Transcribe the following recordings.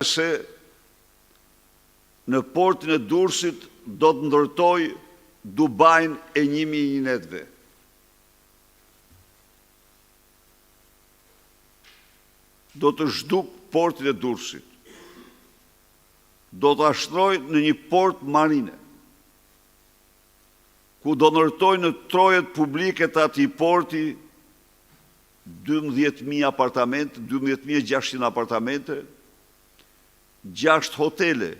se në portin e Durrësit do të ndërtoj Dubain e 1000 netëve. Do të zhduk portin e Durrësit. Do të ashtroj në një port marine, ku do ndërtoj në trojet publike të atij porti 12.000 apartamente, 12.600 apartamente, 6 hotele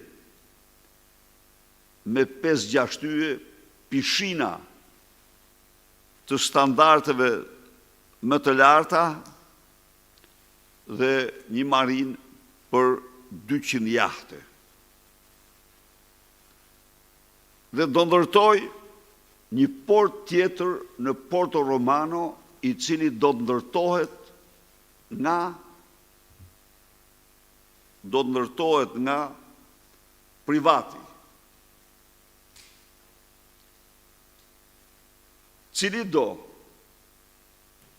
me 5-6 yje, pishina të standardeve më të larta dhe një marin për 200 jahte. Dhe do ndërtoj një port tjetër në Porto Romano, i cili do të ndërtohet nga privati, cili do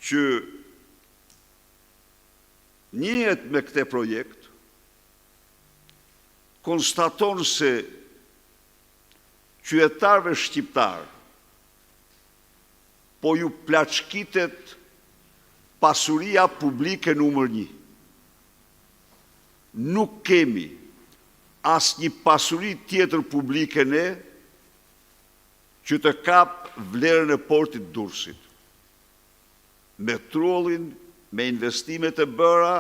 që njihet me këtë projekt, konstaton se qytetarëve shqiptar po ju plaçkitet pasuria publike numër 1. Nuk kemi asnjë pasuri tjetër publike ne që të kap vlerën e portit Durrësit. Me trullin, me investimet e bëra,